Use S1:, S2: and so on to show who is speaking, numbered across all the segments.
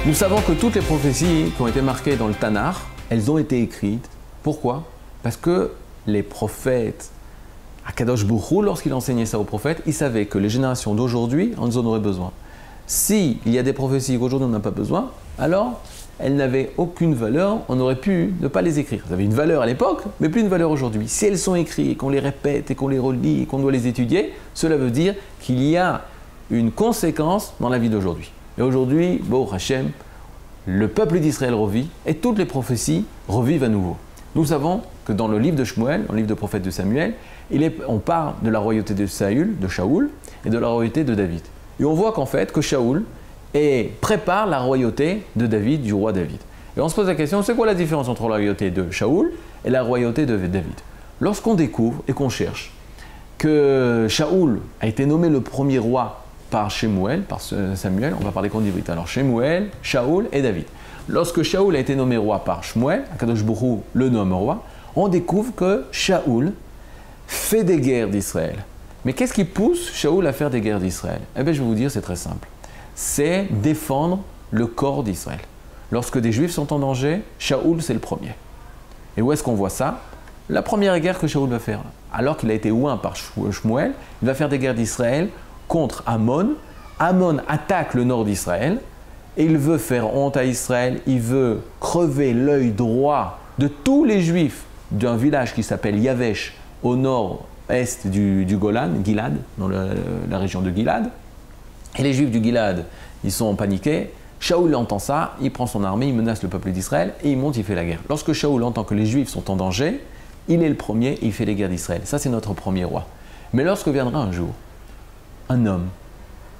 S1: Nous savons que toutes les prophéties qui ont été marquées dans le Tanakh, elles ont été écrites. Pourquoi? Parce que les prophètes, Akadosh Baruch Hu, lorsqu'il enseignait ça aux prophètes, il savait que les générations d'aujourd'hui en auraient besoin. S'il y a des prophéties qu'aujourd'hui on n'a pas besoin, alors elles n'avaient aucune valeur, on aurait pu ne pas les écrire. Elles avaient une valeur à l'époque, mais plus une valeur aujourd'hui. Si elles sont écrites et qu'on les répète et qu'on les relit et qu'on doit les étudier, cela veut dire qu'il y a une conséquence dans la vie d'aujourd'hui. Et aujourd'hui, Baruch Hashem, le peuple d'Israël revit et toutes les prophéties revivent à nouveau. Nous savons que dans le livre de Shmuel, dans le livre de prophète de Samuel, on parle de la royauté de Shaoul et de la royauté de David. Et on voit qu'en fait, que Shaoul prépare la royauté de David, du roi David. Et on se pose la question, c'est quoi la différence entre la royauté de Shaoul et la royauté de David? Lorsqu'on découvre et qu'on cherche que Shaoul a été nommé le premier roi par Shemuel, par Samuel, on va parler condivrite. Alors Shemuel, Shaoul et David. Lorsque Shaoul a été nommé roi par Shmuel, Akadosh Baruch Hu le nomme roi, on découvre que Shaoul fait des guerres d'Israël. Mais qu'est-ce qui pousse Shaoul à faire des guerres d'Israël? Eh bien, je vais vous dire, c'est très simple. C'est défendre le corps d'Israël. Lorsque des Juifs sont en danger, Shaoul, c'est le premier. Et où est-ce qu'on voit ça? La première guerre que Shaoul va faire, alors qu'il a été oint par Shmuel, il va faire des guerres d'Israël contre Ammon. Ammon attaque le nord d'Israël et il veut faire honte à Israël, il veut crever l'œil droit de tous les Juifs d'un village qui s'appelle Yavesh au nord-est du Golan, Gilad, dans la région de Gilad. Et les Juifs du Gilad, ils sont paniqués. Shaoul entend ça, il prend son armée, il menace le peuple d'Israël et il monte, il fait la guerre. Lorsque Shaoul entend que les Juifs sont en danger, il est le premier et il fait les guerres d'Israël. Ça, c'est notre premier roi. Mais lorsque viendra un jour un homme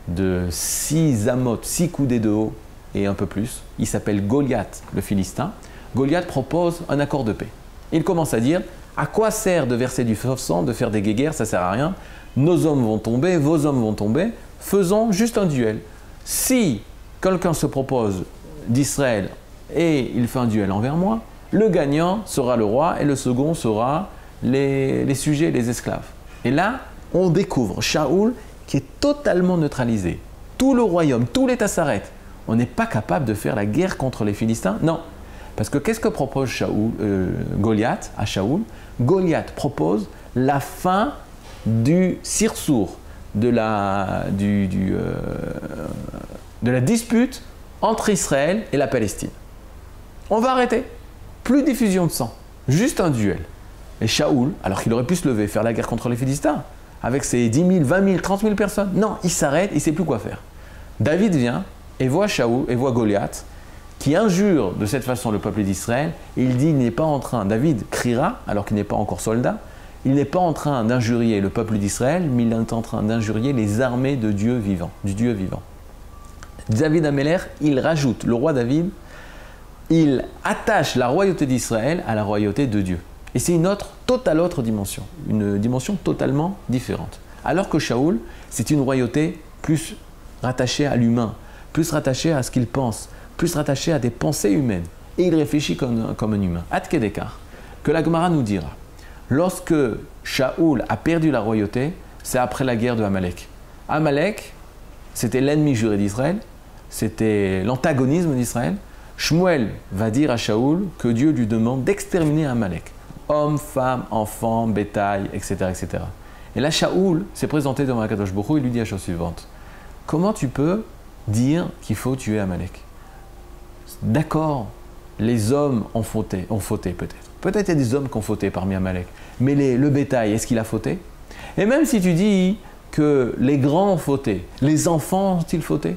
S1: de 6 amotes, 6 coudées de haut et un peu plus, il s'appelle Goliath, le Philistin. Goliath propose un accord de paix. Il commence à dire, à quoi sert de verser du sang, de faire des guéguerres, ça ne sert à rien. Nos hommes vont tomber, vos hommes vont tomber, faisons juste un duel. Si quelqu'un se propose d'Israël et il fait un duel envers moi, le gagnant sera le roi et le second sera les sujets, les esclaves. Et là, on découvre Shaoul qui est totalement neutralisé. Tout le royaume, tout l'État s'arrête. On n'est pas capable de faire la guerre contre les Philistins? Non. Parce que qu'est-ce que propose Goliath à Shaoul? Goliath propose la fin du sirsour, de la dispute entre Israël et la Palestine. On va arrêter. Plus diffusion de sang. Juste un duel. Et Shaoul, alors qu'il aurait pu se lever, faire la guerre contre les Philistins, avec ses 10 000, 20 000, 30 000 personnes. Non, il s'arrête, il ne sait plus quoi faire. David vient et voit Shaoul et voit Goliath qui injure de cette façon le peuple d'Israël. Et il dit, il n'est pas en train, David criera alors qu'il n'est pas encore soldat, il n'est pas en train d'injurier le peuple d'Israël, mais il est en train d'injurier les armées de Dieu vivant, du Dieu vivant. David Améler, il rajoute, le roi David, il attache la royauté d'Israël à la royauté de Dieu. Et c'est une autre dimension, une dimension totalement différente. Alors que Shaoul, c'est une royauté plus rattachée à l'humain, plus rattachée à ce qu'il pense, plus rattachée à des pensées humaines. Et il réfléchit comme un humain. Ad Kedekar, que la Gemara nous dira, lorsque Shaoul a perdu la royauté, c'est après la guerre de Amalek. Amalek, c'était l'ennemi juré d'Israël, c'était l'antagonisme d'Israël. Shmuel va dire à Shaoul que Dieu lui demande d'exterminer Amalek. Hommes, femmes, enfants, bétail, etc., etc. Et là, Shaoul s'est présenté devant Akadosh Baruch Hu et lui dit la chose suivante. Comment tu peux dire qu'il faut tuer Amalek? D'accord, les hommes ont fauté peut-être. Peut-être il y a des hommes qui ont fauté parmi Amalek. Mais le bétail, est-ce qu'il a fauté? Et même si tu dis que les grands ont fauté, les enfants ont-ils fauté?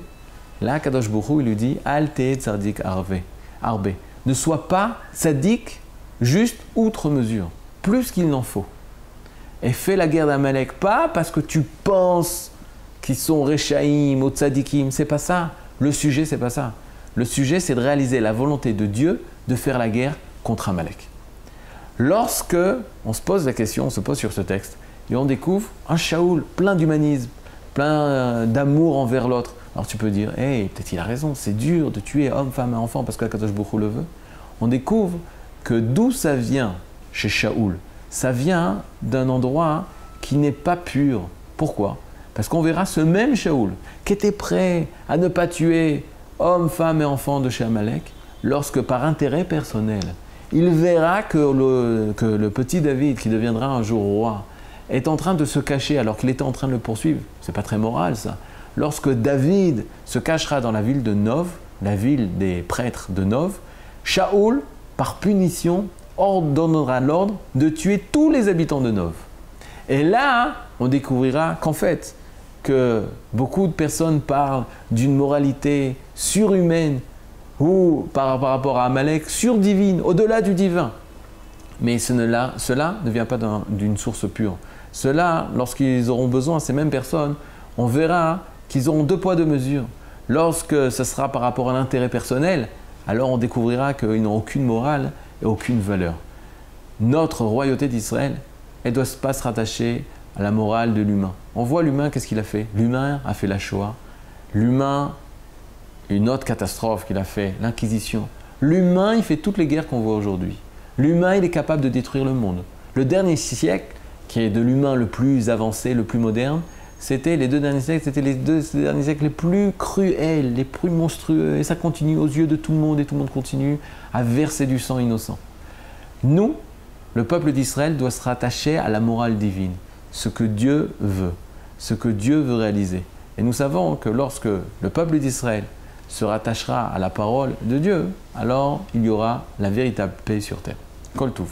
S1: Là, Akadosh Baruch Hu, il lui dit, Al te tzadik arbe. Ne sois pas tzaddik juste outre mesure, plus qu'il n'en faut. Et fais la guerre d'Amalek, pas parce que tu penses qu'ils sont Rechaïm ou Tzadikim, c'est pas ça. Le sujet, c'est pas ça. Le sujet, c'est de réaliser la volonté de Dieu de faire la guerre contre Amalek. Lorsque on se pose la question, on se pose sur ce texte, et on découvre un Shaoul plein d'humanisme, plein d'amour envers l'autre. Alors tu peux dire, hey, peut-être il a raison, c'est dur de tuer homme, femme et enfant parce que Akadosh Baruch Hu le veut. On découvre que d'où ça vient chez Shaoul, ça vient d'un endroit qui n'est pas pur. Pourquoi? Parce qu'on verra ce même Shaoul qui était prêt à ne pas tuer hommes, femmes et enfants de chez Amalek, lorsque par intérêt personnel, il verra que le petit David, qui deviendra un jour roi, est en train de se cacher alors qu'il était en train de le poursuivre. C'est pas très moral ça. Lorsque David se cachera dans la ville de Nov, la ville des prêtres de Nov, Shaoul, par punition, ordonnera l'ordre de tuer tous les habitants de Nov. Et là, on découvrira qu'en fait, que beaucoup de personnes parlent d'une moralité surhumaine ou par rapport à Amalek, surdivine, au-delà du divin. Mais cela ne vient pas d'une source pure. Cela, lorsqu'ils auront besoin, ces mêmes personnes, on verra qu'ils auront 2 poids 2 mesures. Lorsque ce sera par rapport à l'intérêt personnel, alors on découvrira qu'ils n'ont aucune morale et aucune valeur. Notre royauté d'Israël, elle ne doit pas se rattacher à la morale de l'humain. On voit l'humain, qu'est-ce qu'il a fait? L'humain a fait la Shoah. L'humain, une autre catastrophe qu'il a fait, l'Inquisition. L'humain, il fait toutes les guerres qu'on voit aujourd'hui. L'humain, il est capable de détruire le monde. Le dernier siècle, qui est de l'humain le plus avancé, le plus moderne, c'était les 2 derniers siècles, c'était les 2 derniers siècles les plus cruels, les plus monstrueux. Et ça continue aux yeux de tout le monde et tout le monde continue à verser du sang innocent. Nous, le peuple d'Israël doit se rattacher à la morale divine, ce que Dieu veut, ce que Dieu veut réaliser. Et nous savons que lorsque le peuple d'Israël se rattachera à la parole de Dieu, alors il y aura la véritable paix sur terre. Kol Touv.